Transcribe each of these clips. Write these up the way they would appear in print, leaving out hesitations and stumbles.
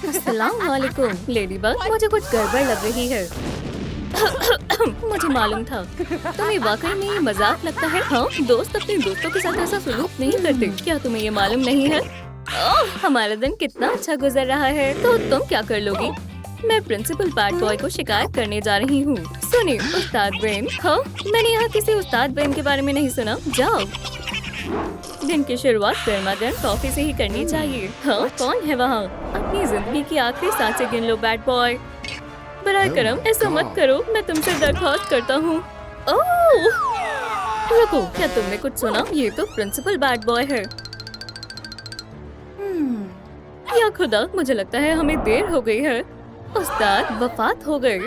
अस्सलाम वालेकुम lady bug, मुझे कुछ गड़बड़ लग रही है। मुझे मालूम था। तुम्हें वाकई में ये मजाक लगता है? हाँ, दोस्त अपने दोस्तों के साथ ऐसा सलूक नहीं करते। क्या तुम्हें ये मालूम नहीं है? हमारा दिन कितना अच्छा गुजर रहा है। तो तुम क्या कर लोगी? मैं प्रिंसिपल बैड बॉय को शिकायत करने जा रही हूँ। सुनिए उस्ताद ब्रेन। हाँ, मैंने यहाँ किसी उस्ताद ब्रेन के बारे में नहीं सुना। जाओ। दिन की शुरुआत गर्मा गर्म कॉफी से ही करनी चाहिए। हाँ, कौन है वहाँ? अपनी जिंदगी की आखिरी सांसें गिन लो बैड बॉय। बराए करम ऐसा मत करो, मैं तुमसे दरख्वास्त करता हूँ। ओह! रुको, क्या तुमने कुछ सुना? ये तो प्रिंसिपल बैड बॉय है। या खुदा, मुझे लगता है हमें देर हो गई है। उस्ताद वफात हो गए।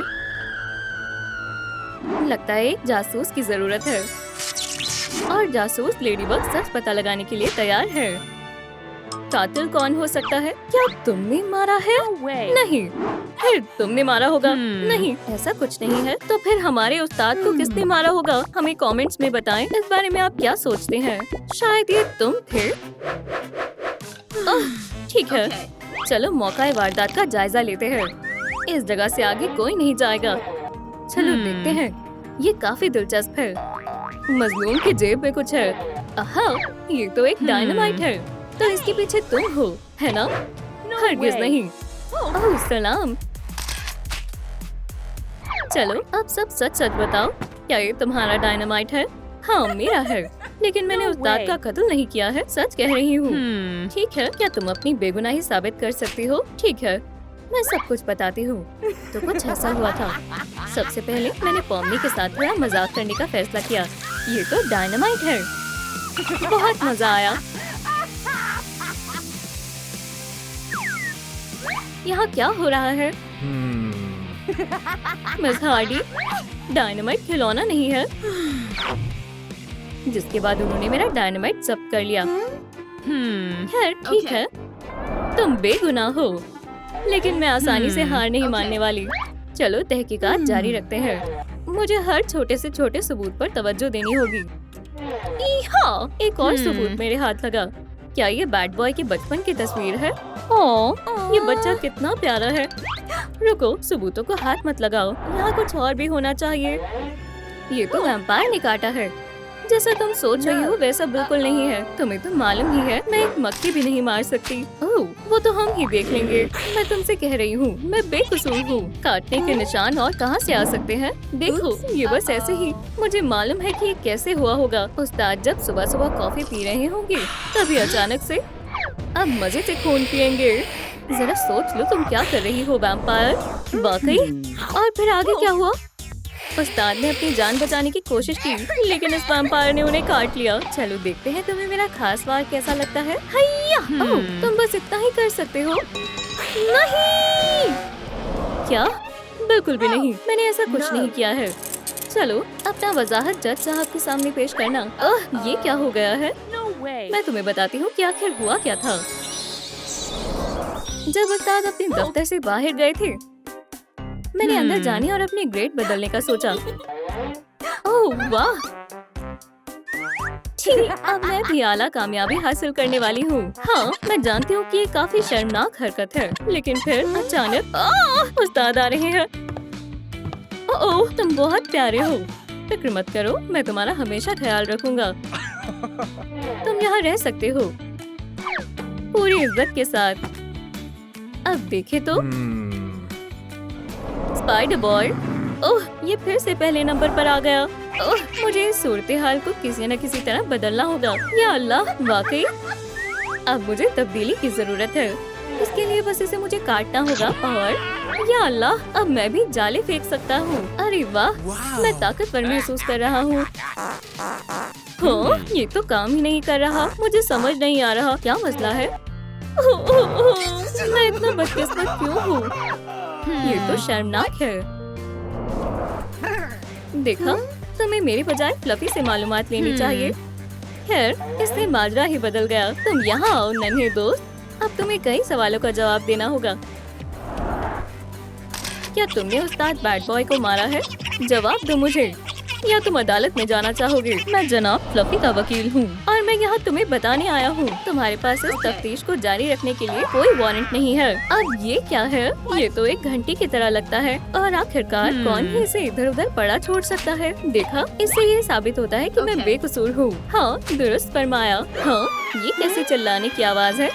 लगता है एक जासूस की जरूरत है और जासूस लेडीबग सच पता लगाने के लिए तैयार है। कातिल कौन हो सकता है? क्या तुमने मारा है? नहीं। फिर तुमने मारा होगा। नहीं, ऐसा कुछ नहीं है। तो फिर हमारे उस्ताद को किसने मारा होगा? हमें कमेंट्स में बताएं। इस बारे में आप क्या सोचते हैं? शायद ये तुम थे। ठीक है, चलो मौका वारदात का जायजा लेते हैं। इस जगह से आगे कोई नहीं जाएगा। चलो देखते हैं। ये काफी दिलचस्प है। मजलूम की जेब में कुछ है। आहा, ये तो एक डायनामाइट है। तो इसके पीछे तुम हो, है ना? हरगिज नहीं। ओह सलाम। चलो अब सब सच सच बताओ, क्या ये तुम्हारा डायनामाइट है? हाँ, मेरा है, लेकिन मैंने उस्ताद का कत्ल नहीं किया है। सच कह रही हूँ। ठीक है, क्या तुम अपनी बेगुनाही साबित कर सकती हो? ठीक है, मैं सब कुछ बताती हूँ। तो कुछ ऐसा हुआ था। सबसे पहले मैंने पॉमनी के साथ थोड़ा मजाक करने का फैसला किया। ये तो डायनामाइट है। बहुत मजा आया। यहाँ क्या हो रहा है? मिस हार्डी, डायनामाइट खिलौना नहीं है। जिसके बाद उन्होंने मेरा डायनामाइट जब्त कर लिया। खैर ठीक है, तुम बेगुनाह हो, लेकिन मैं आसानी से हार नहीं मानने वाली। चलो तहकीकात जारी रखते हैं। मुझे हर छोटे से छोटे सबूत पर तवज्जो देनी होगी। हाँ, एक और सबूत मेरे हाथ लगा। क्या ये बैड बॉय की बचपन की तस्वीर है? ओह, ये बच्चा कितना प्यारा है। रुको, सबूतों को हाथ मत लगाओ। यहाँ कुछ और भी होना चाहिए। ये तो वैम्पायर ने काटा है। जैसा तुम सोच रही हो वैसा बिल्कुल नहीं है। तुम्हें तो मालूम ही है, मैं एक मक्खी भी नहीं मार सकती। ओह, वो तो हम ही देख लेंगे। मैं तुमसे कह रही हूँ, मैं बेकसूर हूँ। काटने के निशान और कहाँ से आ सकते हैं? देखो, ये बस ऐसे ही। मुझे मालूम है कि ये कैसे हुआ होगा। उस्ताद जब सुबह सुबह कॉफी पी रहे होंगे, तभी अचानक से अब मजे से खून पियेंगे। जरा सोच लो, तुम क्या कर रही हो वैम्पायर? वाकई? और फिर आगे क्या हुआ? उस्ताद ने अपनी जान बचाने की कोशिश की, लेकिन इस वैम्पायर ने उन्हें काट लिया। चलो देखते हैं तुम्हें मेरा खास वार कैसा लगता है। हैया! ओह, तुम बस इतना ही कर सकते हो। नहीं! क्या? बिल्कुल भी नहीं, मैंने ऐसा कुछ नहीं किया है। चलो अपना वजाहत जज साहब के सामने पेश करना। ये क्या हो गया है? मैं तुम्हें बताती हूँ कि आखिर हुआ क्या था। जब उस्ताद अपने दफ्तर से बाहर गए थे, मैंने अंदर जाने और अपनी ग्रेड बदलने का सोचा। ओह वाह! ठीक, अब मैं भी आला कामयाबी हासिल करने वाली हूँ। हाँ, मैं जानती हूँ कि ये काफी शर्मनाक हरकत है, लेकिन फिर अचानक उस्ताद आ रहे हैं। ओह, तुम बहुत प्यारे हो। फिक्र मत करो, मैं तुम्हारा हमेशा ख्याल रखूंगा। तुम यहाँ रह सकते हो पूरी इज्जत के साथ। अब देखे तो स्पाइडर बॉय। ओह, ये फिर से पहले नंबर पर आ गया। ओह, मुझे इस सूरत हाल को किसी न किसी तरह बदलना होगा। या अल्लाह, वाकई अब मुझे तब्दीली की जरूरत है। इसके लिए बस इसे मुझे काटना होगा और या अल्लाह, अब मैं भी जाले फेंक सकता हूँ। अरे वाह, मैं ताकतवर महसूस कर रहा हूँ। हाँ, ये तो काम ही नहीं कर रहा। मुझे समझ नहीं आ रहा क्या मसला है। मैं इतना बदकिस्मत क्यों हूँ? ये तो शर्मनाक है। देखा, तुम्हें मेरे बजाय फ्लफी से मालूमात लेनी चाहिए। खैर, इससे माजरा ही बदल गया। तुम यहाँ आओ नन्हे दोस्त। अब तुम्हें कई सवालों का जवाब देना होगा। क्या तुमने उस्ताद बैड बॉय को मारा है? जवाब दो मुझे, या तुम अदालत में जाना चाहोगे? मैं जनाब फ्लफी का वकील हूँ और मैं यहाँ तुम्हें बताने आया हूँ, तुम्हारे पास इस तफ्तीश को जारी रखने के लिए कोई वारंट नहीं है। अब ये क्या है? ये तो एक घंटी की तरह लगता है और आखिरकार कौन ही इसे इधर उधर पड़ा छोड़ सकता है? देखा, इससे ये साबित होता है कि मैं बेकसूर हूँ। हाँ, दुरुस्त फरमाया। हाँ, ये कैसे चिल्लाने की आवाज है?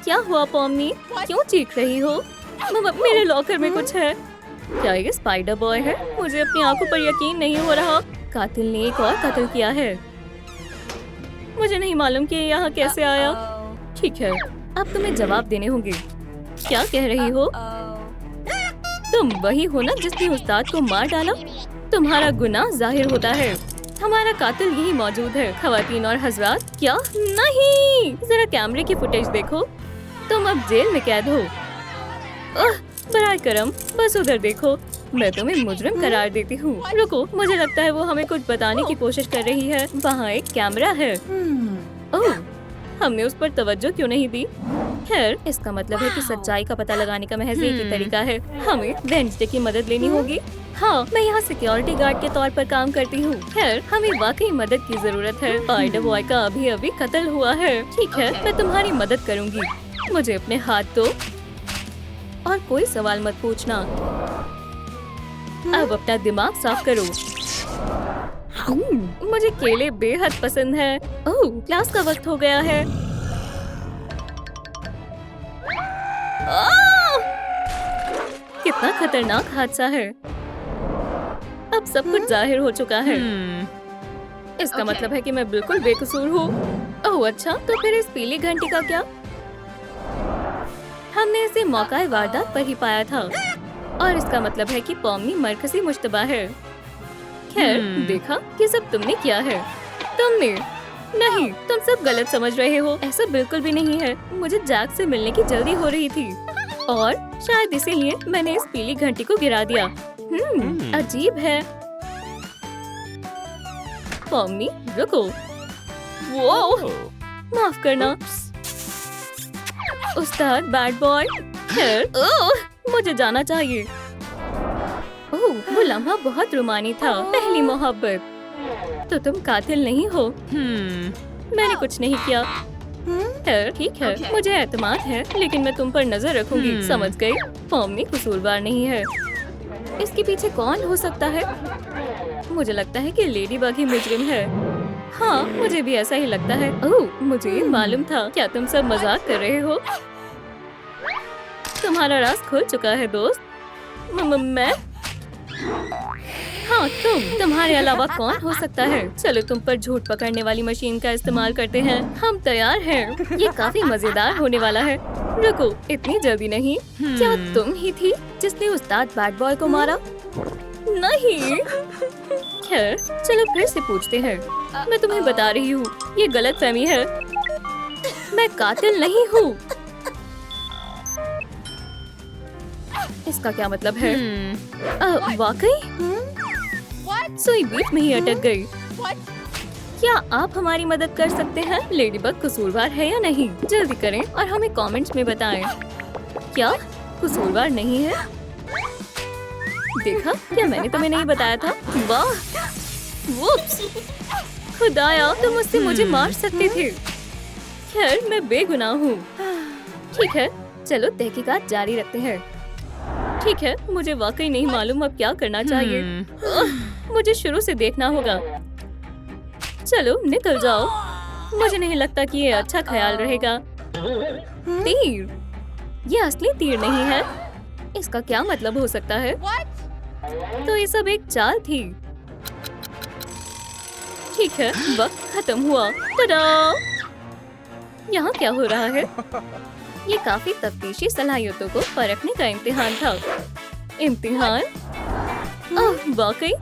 क्या हुआ पॉम्नी? क्यों चीख रही हो? मेरे लॉकर में कुछ है। क्या ये स्पाइडर बॉय है? मुझे अपनी आंखों पर यकीन नहीं हो रहा। कातिल ने एक और कत्ल किया है। मुझे नहीं मालूम कि ये यहाँ कैसे आया। ठीक है, अब तुम्हें जवाब देने होंगे। क्या कह रही हो? तुम वही हो ना जिसने उस्ताद को मार डाला? तुम्हारा गुनाह जाहिर होता है। हमारा कातिल यही मौजूद है। ख़वातीन और हजरात, क्या? नहीं, जरा कैमरे की फुटेज देखो। तुम अब जेल में कैद हो। बराए करम, बस उधर देखो। मैं तुम्हें मुजरिम करार देती हूँ। रुको, मुझे लगता है वो हमें कुछ बताने की कोशिश कर रही है। वहाँ एक कैमरा है। ओह, हमने उस पर तवज्जो क्यों नहीं दी? खैर, इसका मतलब है कि सच्चाई का पता लगाने का महज एक ही तरीका है। हमें वेडनेसडे की मदद लेनी होगी। हाँ, मैं यहाँ सिक्योरिटी गार्ड के तौर पर काम करती हूँ। खैर, हमें वाकई मदद की जरूरत है। स्पाइडर बॉय का अभी कत्ल हुआ है। ठीक है, मैं तुम्हारी मदद करूँगी। मुझे अपने हाथ दो और कोई सवाल मत पूछना। अब अपना दिमाग साफ करो। मुझे केले बेहद पसंद है। ओह, क्लास का वक्त हो गया है। कितना खतरनाक हादसा है। अब सब कुछ जाहिर हो चुका है। इसका मतलब है कि मैं बिल्कुल बेकसूर हूँ। ओह अच्छा, तो फिर इस पीली घंटी का क्या? हमने इसे मौका वारदात पर ही पाया था और इसका मतलब है कि पॉम्नी मरकजी मुश्तबा है। खैर, देखा कि सब तुमने किया है। तुमने नहीं, तुम सब गलत समझ रहे हो। ऐसा बिल्कुल भी नहीं है। मुझे जैक से मिलने की जल्दी हो रही थी और शायद इसीलिए मैंने इस पीली घंटी को गिरा दिया। अजीब है। पॉम्नी, रुको। वो माफ करना उस्ताद बैड बॉय। मुझे जाना चाहिए। ओह, वो लम्हा बहुत रुमानी था। पहली मोहब्बत। तो तुम कातिल नहीं हो? मैंने कुछ नहीं किया। ठीक है, मुझे एतमाद है, लेकिन मैं तुम पर नजर रखूंगी। समझ गई? पॉम्नी कसूरवार नहीं है। इसके पीछे कौन हो सकता है? मुझे लगता है कि लेडी बग ही मुजरिम है। हाँ, मुझे भी ऐसा ही लगता है। ओह, मुझे मालूम था। क्या तुम सब मजाक कर रहे हो? तुम्हारा राज खुल चुका है दोस्त। मैं? हाँ, तुम्हारे अलावा कौन हो सकता है? चलो तुम पर झूठ पकड़ने वाली मशीन का इस्तेमाल करते हैं। हम तैयार हैं। ये काफी मजेदार होने वाला है। रुको, इतनी जल्दी नहीं। क्या तुम ही थी जिसने उस्ताद बैड बॉय को मारा? नहीं। खैर, चलो फिर से पूछते हैं। मैं तुम्हें बता रही हूँ, ये गलतफहमी है। मैं कातिल नहीं हूँ। इसका क्या मतलब है? वाकई? सुई बीच में ही अटक गई। क्या आप हमारी मदद कर सकते हैं? लेडीबग कसूरवार है या नहीं? जल्दी करें और हमें कमेंट्स में बताएं। क्या कसूरवार नहीं है? देखा, क्या मैंने तुम्हें नहीं बताया था? वाह, वुप्स, खुदाया, तुम मुझसे मुझे मार सकते थे। खैर, मैं बेगुनाह हूँ। ठीक है, चलो तहकीकात जारी रखते हैं। ठीक है, मुझे वाकई नहीं मालूम अब क्या करना चाहिए। मुझे शुरू से देखना होगा। चलो निकल जाओ। मुझे नहीं लगता कि ये अच्छा ख्याल रहेगा। तीर? ये असली तीर नहीं है। इसका क्या मतलब हो सकता है? तो ये सब एक चाल थी। ठीक है, वक्त खत्म हुआ। टडा! यहाँ क्या हो रहा है? ये काफी तफ्तीशी सलाहियतों को परखने का इम्तिहान था। इम्तिहान? वाकई?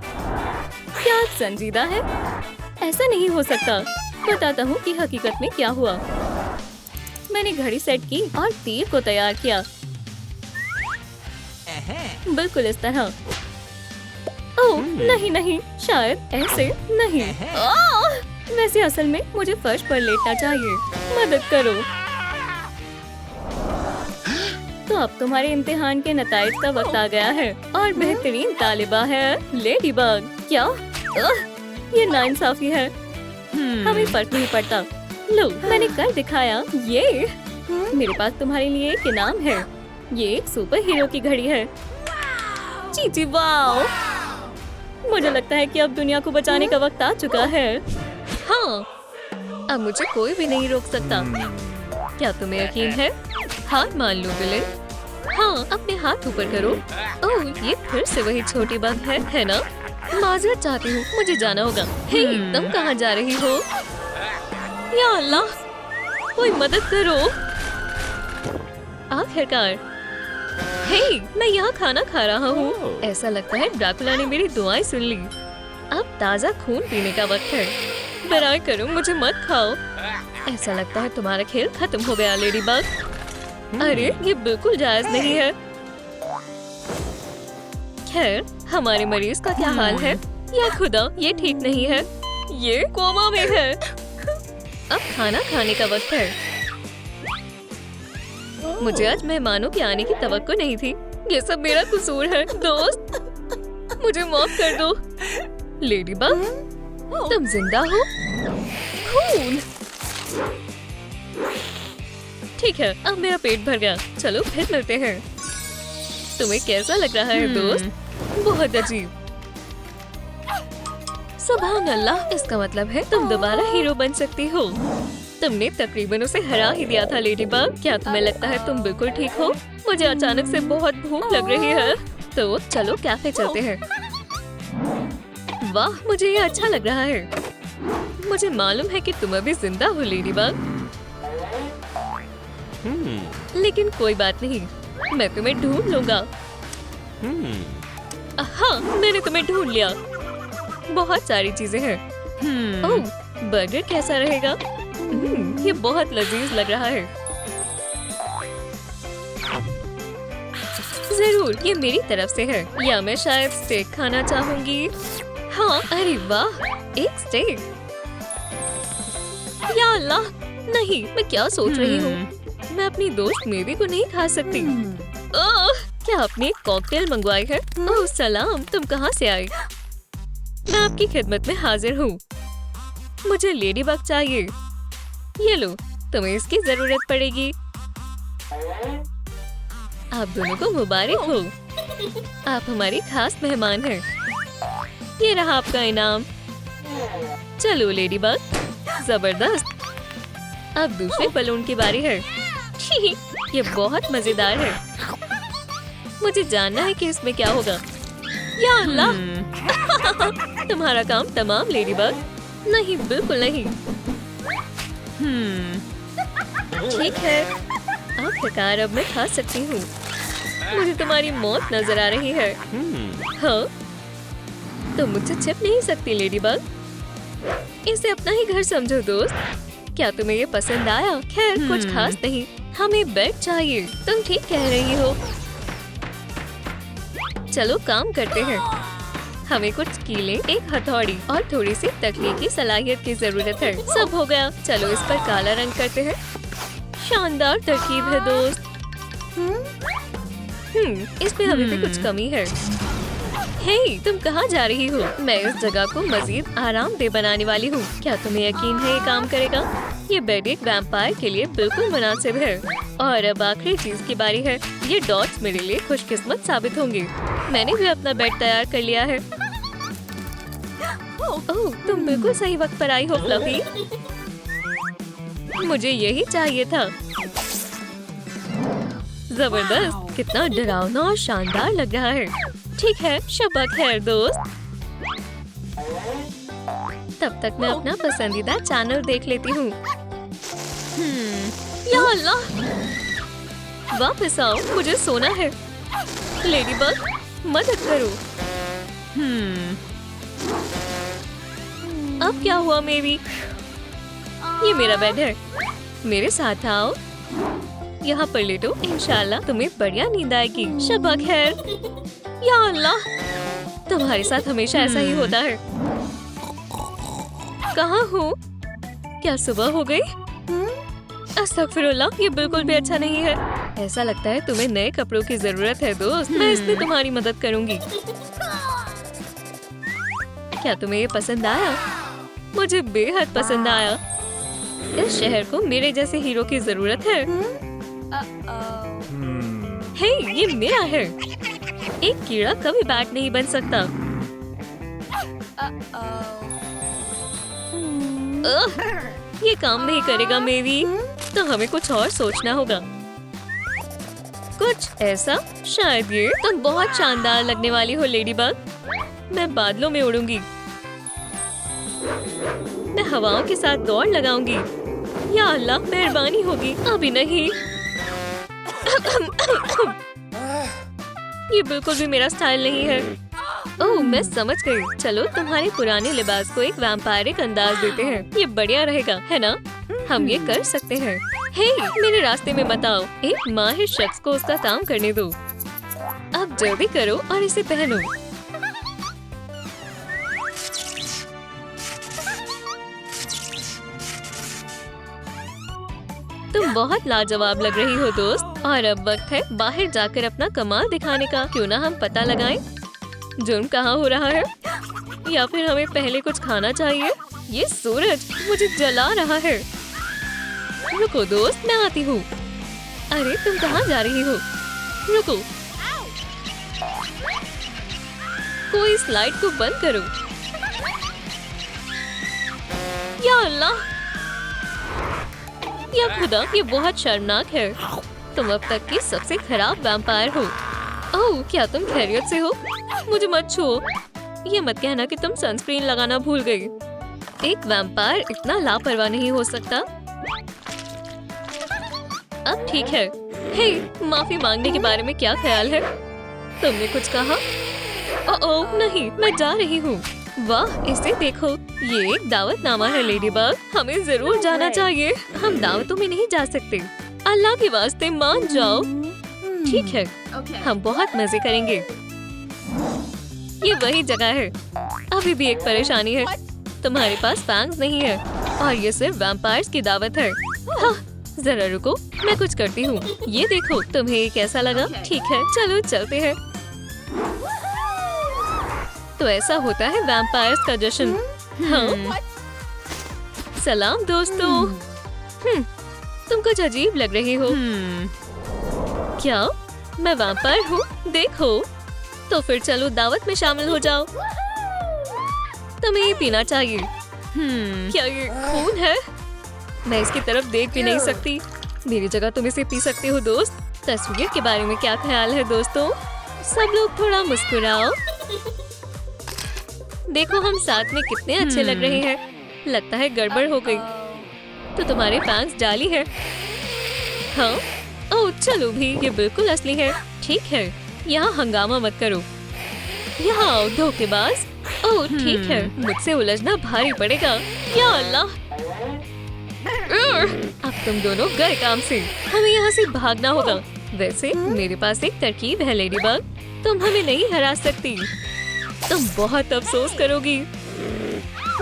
क्या आप संजीदा है? ऐसा नहीं हो सकता। बताता हूँ कि हकीकत में क्या हुआ। मैंने घड़ी सेट की और तीर को तैयार किया। बिल्कुल इस तरह। ओह नहीं, शायद ऐसे नहीं। वैसे असल में मुझे फर्श पर लेटना चाहिए। मदद करो। तो अब तुम्हारे इम्तिहान के नताइज का वक्त आ गया है और बेहतरीन तालिबा है लेडीबग। क्या? ये नाइंसाफी है। हमें फर्क नहीं पड़ता। लो, मैंने कर दिखाया। ये मेरे पास तुम्हारे लिए एक इनाम है। ये एक सुपर हीरो की घड़ी है। चीची वाओ! मुझे लगता है कि अब दुनिया को बचाने का वक्त आ चुका है। हाँ, अब मुझे कोई भी नहीं रोक सकता। क्या तुम्हें यकीन है? हाथ मान लो विलेन। हाँ, अपने हाथ ऊपर करो। ओह, ये फिर से वही छोटी बग है ना? माजरत चाहती हूँ, मुझे जाना होगा। हे, तुम कहाँ जा रही हो? या अल्लाह, कोई मदद करो। आखिरकार। हे, मैं यहाँ खाना खा रहा हूँ। ऐसा लगता है ड्रैकुला ने मेरी दुआएं सुन ली। अब ताज़ा खून पीने का वक्त है। बराए करो, मुझे मत खाओ। ऐसा लगता है तुम्हारा खेल खत्म हो गया लेडी बग। अरे, ये बिल्कुल जायज नहीं है। खैर, हमारे मरीज का क्या हाल है? या खुदा, ये ठीक नहीं है। ये कोमा में है। अब खाना खाने का वक्त है। मुझे आज मेहमानों के आने की तवक्को नहीं थी। ये सब मेरा कसूर है। दोस्त, मुझे माफ कर दो। लेडी बग, तुम जिंदा हो? खून। ठीक है, अब मेरा पेट भर गया। चलो फिर मिलते हैं। तुम्हें कैसा लग रहा है दोस्त? बहुत अजीब। सुभान अल्लाह, इसका मतलब है तुम दोबारा हीरो बन सकती हो। तुमने तकरीबन उसे हरा ही दिया था लेडी बग। क्या तुम्हें लगता है तुम बिल्कुल ठीक हो? मुझे अचानक से बहुत भूख लग रही है, तो चलो कैफे चलते हैं। वाह, मुझे ये अच्छा लग रहा है। मुझे मालूम है कि तुम अभी जिंदा हो लेडी बग, लेकिन कोई बात नहीं, मैं तुम्हें ढूंढ लूंगा। हाँ, मैंने तुम्हें ढूंढ लिया। बहुत सारी चीजें हैं। ओह, बर्गर कैसा रहेगा? ये बहुत लजीज लग रहा है। जरूर, ये मेरी तरफ से है। या मैं शायद स्टेक खाना चाहूंगी। हाँ, अरे वाह, एक स्टेक। या अल्लाह, नहीं, मैं क्या सोच रही हूँ? मैं अपनी दोस्त मेवी को नहीं खा सकती। ओह, क्या आपने एक कॉकटेल मंगवाई है? ओह सलाम, तुम कहाँ से आई? मैं आपकी खिदमत में हाजिर हूँ। मुझे लेडी बग चाहिए। ये लो, तुम्हें इसकी जरूरत पड़ेगी। आप दोनों को मुबारक हो, आप हमारी खास मेहमान हैं। ये रहा आपका इनाम। चलो लेडी बग, जबरदस्त। अब दूसरे बलून की बारी है। ये बहुत मजेदार है। मुझे जानना है कि इसमें क्या होगा। या अल्लाह, तुम्हारा काम तमाम लेडी बग। नहीं, बिल्कुल नहीं। ठीक है, आखिरकार अब मैं खा सकती हूँ। मुझे तुम्हारी मौत नजर आ रही है। हाँ, तुम मुझसे छिप नहीं सकती लेडी बग। इसे अपना ही घर समझो दोस्त। क्या तुम्हें ये पसंद आया? खैर, कुछ खास नहीं। हमें बेड चाहिए। तुम ठीक कह रही हो। चलो काम करते हैं। हमें कुछ कीले, एक हथौड़ी और थोड़ी सी तकनीकी सलाहियत की जरूरत है। सब हो गया। चलो इस पर काला रंग करते हैं। शानदार तरकीब है दोस्त। इसमें अभी भी कुछ कमी है। हे, तुम कहाँ जा रही हो? मैं इस जगह को मजीद आरामदेह बनाने वाली हूँ। क्या तुम्हें यकीन है ये काम करेगा? ये बेड एक वैम्पायर के लिए बिल्कुल मुनासिब है। और अब आखिरी चीज की बारी है। ये डॉट्स मेरे लिए खुशकिस्मत साबित होंगे। मैंने भी अपना बेड तैयार कर लिया है। ओह, तुम बिल्कुल सही वक्त पर आई हो फ्लफी। मुझे यही चाहिए था। जबरदस्त, कितना डरावना और शानदार लग रहा है। ठीक है, शब्बा खैर दोस्त। तब तक मैं अपना पसंदीदा चैनल देख लेती हूँ। या अल्लाह, वापस आओ, मुझे सोना है। लेडी बग, मदद करो। अब क्या हुआ मेरी? ये मेरा बेड है। मेरे साथ आओ। यहाँ पर लेटो, इंशाल्लाह तुम्हें बढ़िया नींद आएगी। शब्बा खैर। या अल्लाह, तुम्हारे साथ हमेशा ऐसा ही होता है। कहाँ हो? क्या सुबह हो गई? अस्तगफिरुल्लाह, ये बिल्कुल भी अच्छा नहीं है। ऐसा लगता है तुम्हें नए कपड़ों की जरूरत है दोस्त। मैं इसमें तुम्हारी मदद करूंगी। क्या तुम्हें ये पसंद आया? मुझे बेहद पसंद आया। इस शहर को मेरे जैसे हीरो की जरूरत है। हे, ये मेरा है। एक कीड़ा कभी बैट नहीं बन सकता। ये काम नहीं करेगा मेवी। तो हमें कुछ और सोचना होगा। कुछ ऐसा, शायद ये। तुम बहुत शानदार लगने वाली हो लेडीबग। मैं बादलों में उड़ूंगी। मैं हवाओं के साथ दौड़ लगाऊंगी। या अल्लाह, मेहरबानी होगी। अभी नहीं। ये बिल्कुल भी मेरा स्टाइल नहीं है। ओह, मैं समझ गई। चलो तुम्हारे पुराने लिबास को एक वैम्पायरिक अंदाज देते हैं। ये बढ़िया रहेगा, है ना? हम ये कर सकते हैं। हे, मेरे रास्ते में मत आओ। एक माहिर शख्स को उसका काम करने दो। अब जल्दी करो और इसे पहनो। तुम बहुत लाजवाब लग रही हो दोस्त। और अब वक्त है बाहर जाकर अपना कमाल दिखाने का। क्यों ना हम पता लगाएं जुर्म कहाँ हो रहा है, या फिर हमें पहले कुछ खाना चाहिए। ये सूरज मुझे जला रहा है। रुको दोस्त, मैं आती हूँ। अरे तुम कहाँ जा रही हो? रुको, कोई इस लाइट को बंद करो। या अल्लाह, या खुदा, ये बहुत शर्मनाक है। तुम अब तक की सबसे खराब वैम्पायर हो। ओह, क्या तुम खैरियत से हो? मुझे मत छुओ। ये मत कहना कि तुम सनस्क्रीन लगाना भूल गई। एक वैम्पायर इतना लापरवाह नहीं हो सकता। अब ठीक है। हे, माफी मांगने के बारे में क्या ख्याल है? तुमने कुछ कहा? ओह नहीं, मैं जा रही हूँ। वाह, इसे देखो। ये एक दावतनामा है लेडीबग। हमें जरूर जाना चाहिए। हम दावतों में नहीं जा सकते। अल्लाह के वास्ते मान जाओ। ठीक है, हम बहुत मजे करेंगे। ये वही जगह है। अभी भी एक परेशानी है। तुम्हारे पास फैंग्स नहीं है और ये सिर्फ वैम्पायर्स की दावत है। हाँ, जरा रुको, मैं कुछ करती हूँ। ये देखो, तुम्हें ये कैसा लगा? ठीक है, चलो चलते हैं। तो ऐसा होता है वैम्पायर्स का जश्न। हाँ, सलाम दोस्तों। तुम कुछ अजीब लग रही हो। क्या मैं वैम्पायर हूँ? देखो, तो फिर चलो दावत में शामिल हो जाओ। तुम्हें ये पीना चाहिए। क्या ये खून है? मैं इसकी तरफ देख भी नहीं सकती। मेरी जगह तुम इसे पी सकते हो दोस्त। तस्वीर के बारे में क्या ख्याल है दोस्तों? सब लोग थोड़ा मुस्कुराओ। देखो हम साथ में कितने अच्छे लग रहे हैं। लगता है गड़बड़ हो गई। तो तुम्हारे फैंस जाली है। हाँ, ओह चलो भी, ये बिल्कुल असली है। ठीक है, यहाँ हंगामा मत करो। यहाँ आओ धोखेबाज। ओह ठीक है, मुझसे उलझना भारी पड़ेगा। या अल्लाह, अब तुम दोनों गए काम से। हमें यहाँ से भागना होगा। वैसे मेरे पास एक तरकीब है लेडीबग। तुम हमें नहीं हरा सकती। तुम बहुत अफसोस करोगी।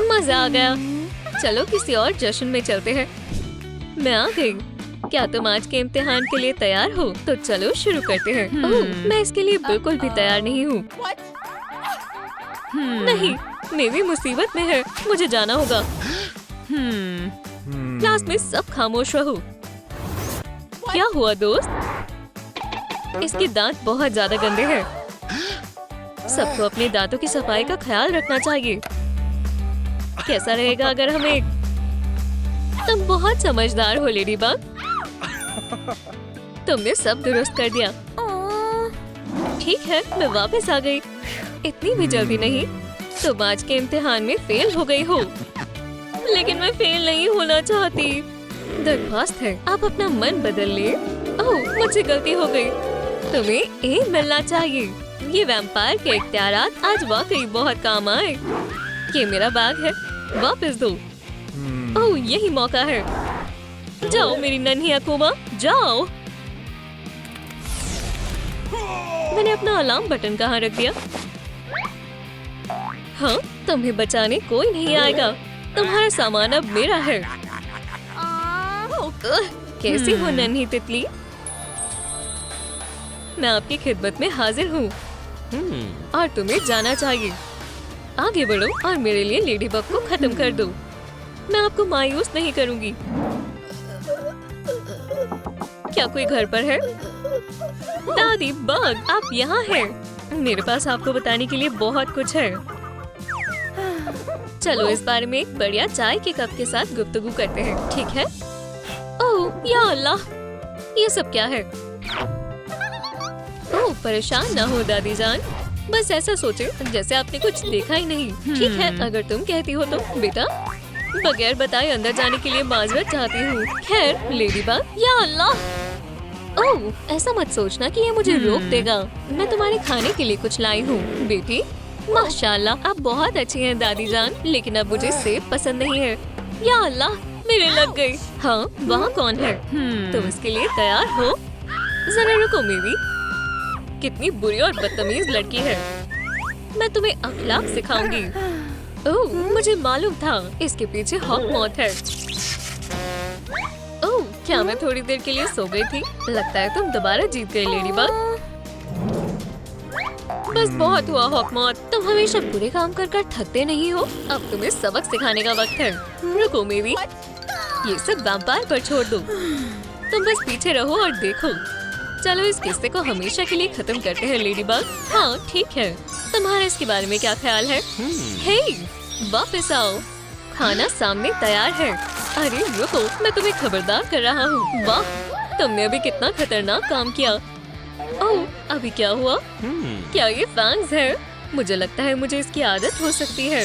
मजा आ गया। चलो किसी और जश्न में चलते हैं। मैं आ गई। क्या तुम आज के इम्तिहान के लिए तैयार हो? तो चलो शुरू करते हैं। ओह, मैं इसके लिए बिल्कुल भी तैयार नहीं हूँ। नहीं, मेरी मुसीबत में है। मुझे जाना होगा। क्लास में सब खामोश रहो। क्या हुआ दोस्त? इसके दांत बहुत ज्यादा गंदे हैं। सबको अपने दांतों की सफाई का ख्याल रखना चाहिए। कैसा रहेगा अगर हम एक... तुम बहुत समझदार हो लेडीबग। तुमने सब दुरुस्त कर दिया। ठीक है, मैं वापस आ गई। इतनी भी जल्दी नहीं। तुम आज के इम्तिहान में फेल हो गई हो। लेकिन मैं फेल नहीं होना चाहती। दरख्वास्त है, आप अपना मन बदल ले। ओह, मुझसे गलती हो गई। तुम्हें ए मिलना चाहिए। ये वैम्पायर के इख्तियारात आज वाकई बहुत काम आए। ये मेरा बैग है, वापस दो। ओह, यही मौका है। जाओ मेरी नन्ही अकूमा, जाओ। मैंने अपना अलार्म बटन कहाँ रख दिया? हाँ, तुम्हें बचाने कोई नहीं आएगा। तुम्हारा सामान अब मेरा है। कैसी हो नन्ही तितली? मैं आपकी खिदमत में हाजिर हूँ। और तुम्हें जाना चाहिए। आगे बढ़ो और मेरे लिए लेडी बग को खत्म कर दो। मैं आपको मायूस नहीं करूंगी। क्या कोई घर पर है? दादी बग, आप यहाँ हैं। मेरे पास आपको बताने के लिए बहुत कुछ है। चलो इस बारे में एक बढ़िया चाय के कप के साथ गुफ्तगू करते हैं, ठीक है? ओह या अल्लाह, ये सब क्या है? ओह परेशान ना हो दादी जान, बस ऐसा सोचे जैसे आपने कुछ देखा ही नहीं। ठीक है, अगर तुम कहती हो तो। बेटा बगैर बताए अंदर जाने के लिए माजरत चाहती हूँ। खैर लेडी बग, या अल्लाह। ओह ऐसा मत सोचना कि ये मुझे रोक देगा। मैं तुम्हारे खाने के लिए कुछ लाई हूँ बेटी। माशाल्लाह आप बहुत अच्छी हैं दादी जान, लेकिन अब मुझे सेब पसंद नहीं है। या अल्लाह मेरे लग गई। हाँ वहाँ कौन है? तुम इसके लिए तैयार हो? जरा रुको मेरी, कितनी बुरी और बदतमीज लड़की है। मैं तुम्हें अखलाक सिखाऊंगी। ओह मुझे मालूम था इसके पीछे हॉक मौत है। ओह क्या मैं थोड़ी देर के लिए सो गई थी? लगता है तुम दोबारा जीत गई लेडी बग। बस बहुत हुआ हॉक मौत, तुम हमेशा बुरे काम कर कर थकते नहीं हो। अब तुम्हें सबक सिखाने का वक्त है। रुको मेरी, ये सब वैम्पायर पर छोड़ दो। तुम बस पीछे रहो और देखो। चलो इस किस्से को हमेशा के लिए खत्म करते हैं लेडी बग। हाँ ठीक है, तुम्हारा इसके बारे में क्या ख्याल है? हे वापस आओ, खाना सामने तैयार है। अरे रुको, मैं तुम्हें खबरदार कर रहा हूँ। वाह तुमने अभी कितना खतरनाक काम किया। ओह अभी क्या हुआ? क्या ये फैंग्स है? मुझे लगता है मुझे इसकी आदत हो सकती है।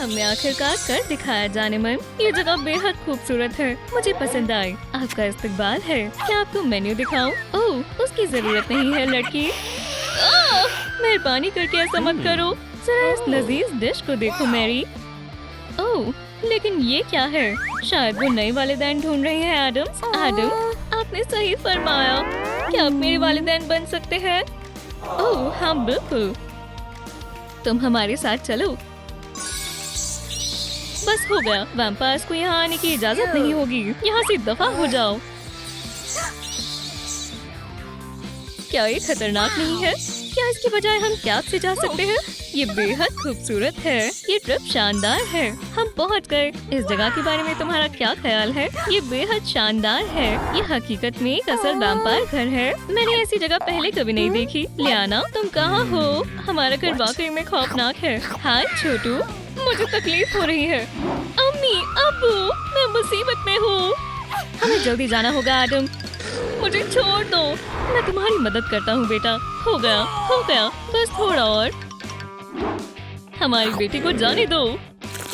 हमें आखिरकार कर दिखाया जाने मन। ये जगह बेहद खूबसूरत है, मुझे पसंद आई। आपका इस्तकबाल है। क्या आपको मेन्यू दिखाऊं? ओह उसकी जरूरत नहीं है लड़की। मेहरबानी करके ऐसा मत करो। जरा इस लजीज डिश को देखो मैरी। ओह लेकिन ये क्या है? शायद वो नए वालिदैन ढूंढ रहे हैं। एडम आपने सही फरमाया। क्या आप मेरे वालिदैन बन सकते हैं? ओह हाँ बिल्कुल, तुम हमारे साथ चलो। बस हो गया, वैम्पायर्स को यहाँ आने की इजाजत नहीं होगी। यहाँ से दफा हो जाओ। क्या ये खतरनाक नहीं है? क्या इसकी बजाय हम कैब से जा सकते हैं? ये बेहद खूबसूरत है। ये ट्रिप शानदार है। हम पहुँच गए। इस जगह के बारे में तुम्हारा क्या ख्याल है? ये बेहद शानदार है। ये हकीकत में एक असल वैम्पायर घर है। मैंने ऐसी जगह पहले कभी नहीं देखी। लियाना तुम कहाँ हो? हमारा घर वाकई में खौफनाक है। हाय छोटू, मुझे तकलीफ हो रही है। अम्मी अब्बू मैं मुसीबत में हूँ। हमें जल्दी जाना होगा एडम, मुझे छोड़ दो। मैं तुम्हारी मदद करता हूँ बेटा। हो गया बस थोड़ा और। हमारी बेटी को जाने दो।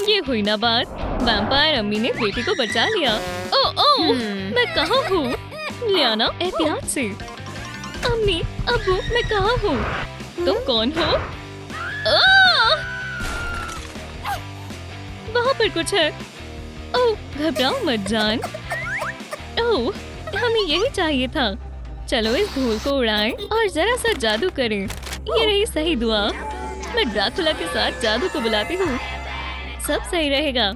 ये हुई ना बात। वैम्पायर अम्मी ने बेटी को बचा लिया। ओह मैं कहाँ हूँ? लियाना एहतियात से। अम्मी अब्बू मैं कहाँ हूँ? तुम कौन हो? वहाँ पर कुछ है। ओह घबराओ मत जान। ओह हमें यही चाहिए था। चलो इस धूल को उड़ाएं और जरा सा जादू करें। ये रही सही दुआ। मैं ड्रैकुला के साथ जादू को बुलाती हूँ, सब सही रहेगा।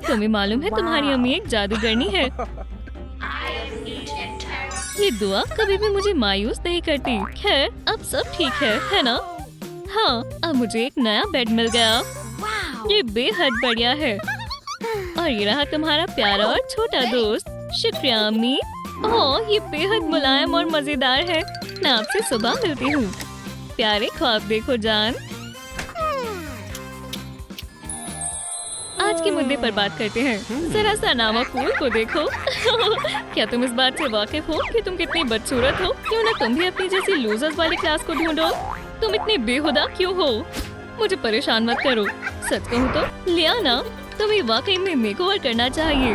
तुम्हें मालूम है तुम्हारी अम्मी एक जादूगरनी है। ये दुआ कभी भी मुझे मायूस नहीं करती। खैर अब सब ठीक है ना? हाँ अब मुझे एक नया बेड मिल गया। ये बेहद बढ़िया है। और ये रहा तुम्हारा प्यारा और छोटा दोस्त। शुक्रिया अम्मी। ओह ये बेहद मुलायम और मजेदार है। मैं आपसे सुबह मिलती हूँ। प्यारे ख्वाब देखो जान। आज के मुद्दे पर बात करते हैं। जरा सा नामा फूल को देखो। क्या तुम इस बात से वाकिफ हो कि तुम कितनी बदसूरत हो? क्यों ना तुम भी अपनी जैसी लूजर्स वाली क्लास को ढूंढो। तुम इतने बेहुदा क्यों हो? मुझे परेशान मत करो। सच कहूँ तो लियाना तुम्हें वाकई में मेकओवर करना चाहिए।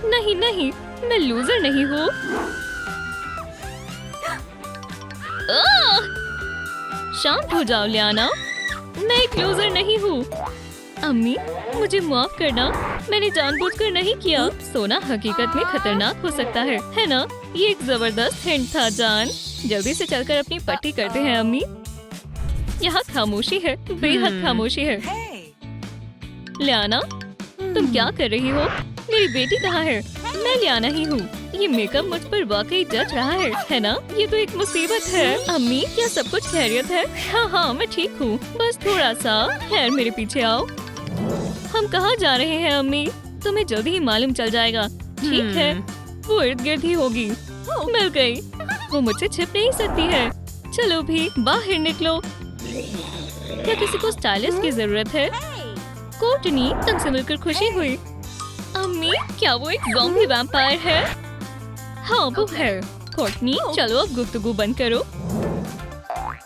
नहीं मैं लूजर नहीं हूँ। शांत हो जाओ लियाना, मैं एक लूजर नहीं हूँ। अम्मी मुझे माफ करना, मैंने जानबूझकर नहीं किया। सोना हकीकत में खतरनाक हो सकता है ना? ये एक जबरदस्त हिंट था जान। जल्दी से चलकर अपनी पट्टी करते हैं अम्मी। यहाँ खामोशी है, बेहद खामोशी है। लियाना तुम क्या कर रही हो? मेरी बेटी कहाँ है? मैं लियाना ही हूँ। ये मेकअप मुझ पर वाकई जच रहा है ना? ये तो एक मुसीबत है। अम्मी, क्या सब कुछ खैरियत है? हाँ, मैं ठीक हूँ, बस थोड़ा सा। खैर, मेरे पीछे आओ। हम कहाँ जा रहे हैं अम्मी? तुम्हें जल्दी ही मालूम चल जाएगा। ठीक है, वो इर्द गिर्द ही होगी। मिल गई। वो मुझसे छिप नहीं सकती है। चलो भी बाहर निकलो। क्या किसी को स्टाइलिस्ट की जरूरत है? कोर्टनी, तुमसे मिलकर खुशी हुई। अम्मी, क्या वो एक ज़ॉम्बी वैम्पायर है? हाँ, वो है। कोर्टनी, चलो अब गुफ्तगू बंद करो।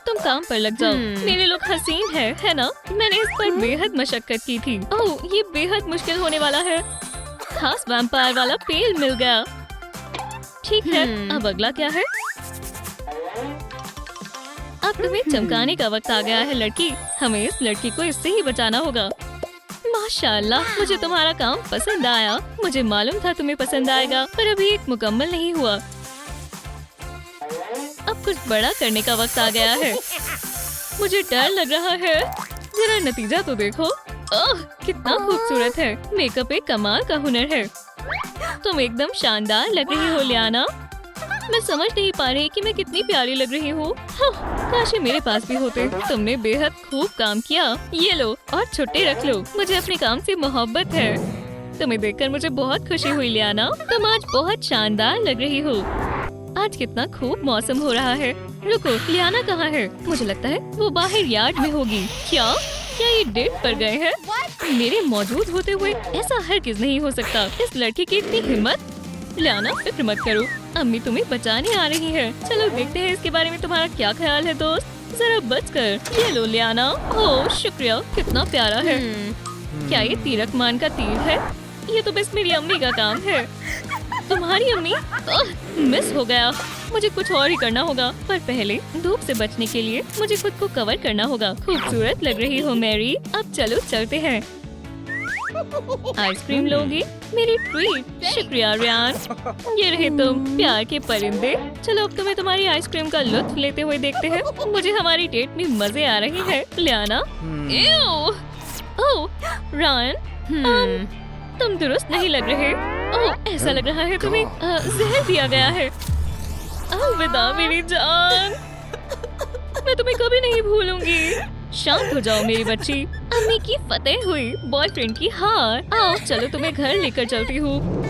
तुम काम पर लग जाओ। मेरे लोग हसीन है ना? मैंने इस पर बेहद मशक्कत की थी। ओह, ये बेहद मुश्किल होने वाला है। खास वैम्पायर वाला पेल मिल गया। ठीक है, अब अगला क्या है? अब तुम्हें चमकाने का वक्त आ गया है लड़की। हमें इस लड़की को इससे ही बचाना होगा। माशाल्लाह, मुझे तुम्हारा काम पसंद आया। मुझे मालूम था तुम्हें पसंद आएगा, पर अभी एक मुकम्मल नहीं हुआ। अब कुछ बड़ा करने का वक्त आ गया है। मुझे डर लग रहा है। जरा नतीजा तो देखो। ओह, कितना खूबसूरत है। मेकअप एक कमाल का हुनर है। तुम एकदम शानदार लग रही हो लियाना। मैं समझ नहीं पा रही कि मैं कितनी प्यारी लग रही हूँ। काश ये मेरे पास भी होते। तुमने बेहद खूब काम किया। ये लो और छुट्टी रख लो। मुझे अपने काम से मोहब्बत है। तुम्हें देखकर मुझे बहुत खुशी हुई लियाना। तुम आज बहुत शानदार लग रही हो। आज कितना खूब मौसम हो रहा है। रुको, लियाना कहाँ है? मुझे लगता है वो बाहर यार्ड में होगी। क्या ये डेट पर गए हैं? मेरे मौजूद होते हुए ऐसा हरगिज़ नहीं हो सकता। इस लड़की की इतनी हिम्मत। लियाना, फिक्र मत करो, अम्मी तुम्हें बचाने आ रही है। चलो देखते हैं इसके बारे में तुम्हारा क्या ख्याल है दोस्त। जरा बच कर। ये लो लियाना। ओह शुक्रिया, कितना प्यारा है। क्या ये तीरक मान का तीर है? ये तो बस मेरी अम्मी का काम है। तुम्हारी अम्मी? मिस हो गया। मुझे कुछ और ही करना होगा, पर पहले धूप से बचने के लिए मुझे खुद को कवर करना होगा। खूबसूरत लग रही हो मैरी। अब चलो चलते हैं। आइसक्रीम लोगी? मेरी ट्रीट। शुक्रिया रियान। ये रहे तुम, प्यार के परिंदे। चलो अब तुम्हें तुम्हारी आइसक्रीम का लुत्फ लेते हुए देखते हैं। मुझे हमारी डेट में मजे आ रही है। लियाना, ओह रियान, तुम दुरुस्त नहीं लग रहे। ओह, ऐसा लग रहा है तुम्हें जहर दिया गया है। अलविदा मेरी जान, मैं तुम्हें कभी नहीं भूलूंगी। शांत हो जाओ मेरी बच्ची। अम्मी की फतेह हुई, बॉयफ्रेंड की हार। आओ चलो तुम्हें घर लेकर चलती हूँ।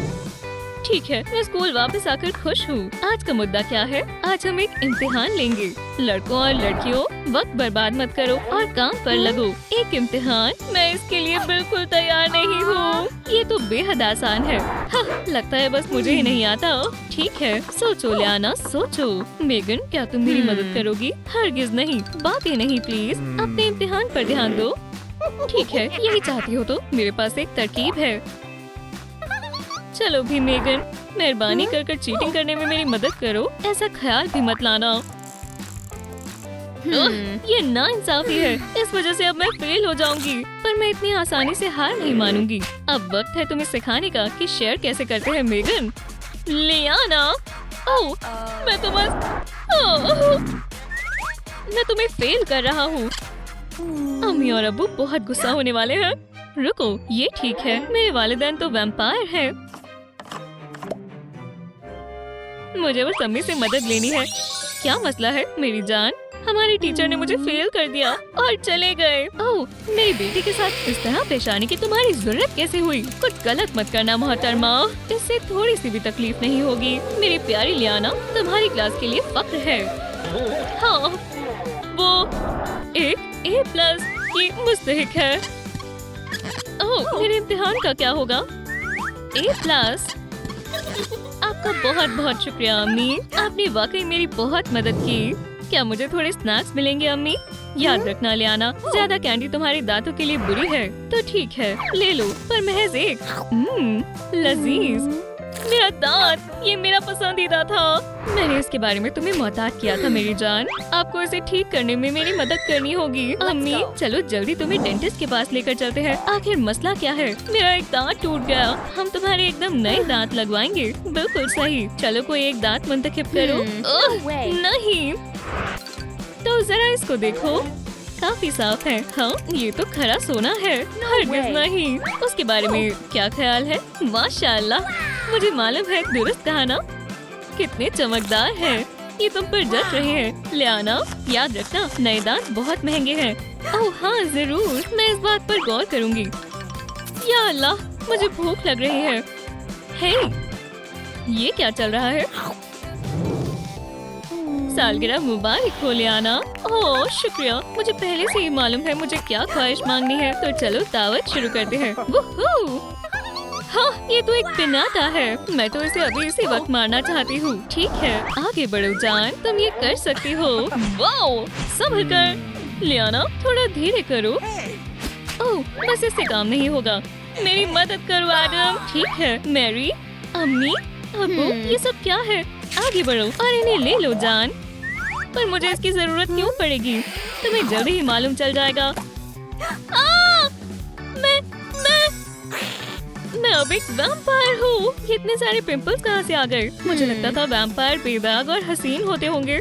ठीक है, मैं स्कूल वापस आकर खुश हूँ। आज का मुद्दा क्या है? आज हम एक इम्तिहान लेंगे। लड़कों और लड़कियों, वक्त बर्बाद मत करो और काम पर लगो। एक इम्तिहान, मैं इसके लिए बिल्कुल तैयार नहीं हूँ। ये तो बेहद आसान है। लगता है बस मुझे ही नहीं आता। ठीक है, सोचो लियाना, सोचो। मेगन, क्या तुम मेरी मदद करोगी? हरगिज नहीं, बातें नहीं प्लीज। अपने इम्तिहान पर ध्यान दो। ठीक है, यही चाहती हो तो मेरे पास एक तरकीब है। चलो भी मेगन, मेहरबानी कर चीटिंग करने में मेरी मदद करो। ऐसा ख्याल भी मत लाना। ये नाइंसाफी है। इस वजह से अब मैं फेल हो जाऊंगी, पर मैं इतनी आसानी से हार नहीं मानूंगी। अब वक्त है तुम्हें सिखाने का कि शेयर कैसे करते हैं मेगन। लियाना, ओह, मैं तो बस मैं तुम्हें फेल कर रहा हूँ। अम्मी और अब्बू बहुत गुस्सा होने वाले हैं। रुको, ये ठीक है, मेरे वालिदैन तो वैम्पायर हैं। मुझे बस अम्मी से मदद लेनी है। क्या मसला है मेरी जान? हमारी टीचर ने मुझे फेल कर दिया और चले गए। ओह, मेरी बेटी के साथ इस तरह पेश आने की तुम्हारी जरूरत कैसे हुई? कुछ गलत मत करना मोहतरमा, इससे थोड़ी सी भी तकलीफ नहीं होगी। मेरी प्यारी लियाना, तुम्हारी क्लास के लिए फख्र है। हाँ, वो एक A+ की मुस्तहिक है। ओह, मेरे इम्तिहान का क्या होगा? A+। आपका बहुत बहुत शुक्रिया अम्मी, आपने वाकई मेरी बहुत मदद की। क्या मुझे थोड़े स्नैक्स मिलेंगे अम्मी? याद रखना लियाना, ज्यादा कैंडी तुम्हारे दांतों के लिए बुरी है। तो ठीक है, ले लो, पर महज एक। लजीज। मेरा दांत, ये मेरा पसंदीदा था। मैंने इसके बारे में तुम्हें मोहतात किया था मेरी जान। आपको इसे ठीक करने में मेरी मदद करनी होगी। अम्मी, चलो जल्दी तुम्हें डेंटिस्ट के पास लेकर चलते हैं। आखिर मसला क्या है? मेरा एक दांत टूट गया। हम तुम्हारे एकदम नए दांत लगवाएंगे। बिल्कुल सही। चलो कोई एक दांत मुंतखब करो। नहीं, तो जरा इसको देखो, काफी साफ है। हाँ, ये तो खरा सोना है। हरगिज़ नहीं। उसके बारे में क्या ख्याल है? माशाल्लाह, मुझे मालूम है, दुरुस्त कहा ना? कितने चमकदार है। ये तुम पर जच रहे हैं। लियाना, याद रखना नए दांत बहुत महंगे हैं। ओह हाँ जरूर, मैं इस बात पर गौर करूंगी। या अल्लाह, मुझे भूख लग रही है। हे, ये क्या चल रहा है? सालगिरह मुबारक हो लियाना। ओह शुक्रिया, मुझे पहले से ही मालूम है मुझे क्या ख्वाहिश मांगनी है। तो चलो दावत शुरू करते हैं। वूहू! हाँ, ये तो एक पिनाता है। मैं तो इसे अभी इसी वक्त मारना चाहती हूँ। ठीक है, आगे बढ़ो जान, तुम ये कर सकती हो। वाओ, संभल कर। लियाना, थोड़ा धीरे करो। ओह, बस इससे काम नहीं होगा। मेरी मदद करो एडम। ठीक है, मैरी, अम्मी, अब्बू, ये सब क्या है? आगे बढ़ो और इन्हें ले लो जान। पर मुझे इसकी जरूरत क्यों पड़ेगी? तुम्हें जल्दी ही मालूम चल जाएगा। मैं अब एक वैम्पायर हूँ। इतने सारे पिंपल्स कहाँ से आ गए? मुझे लगता था वैम्पायर बेदाग और हसीन होते होंगे।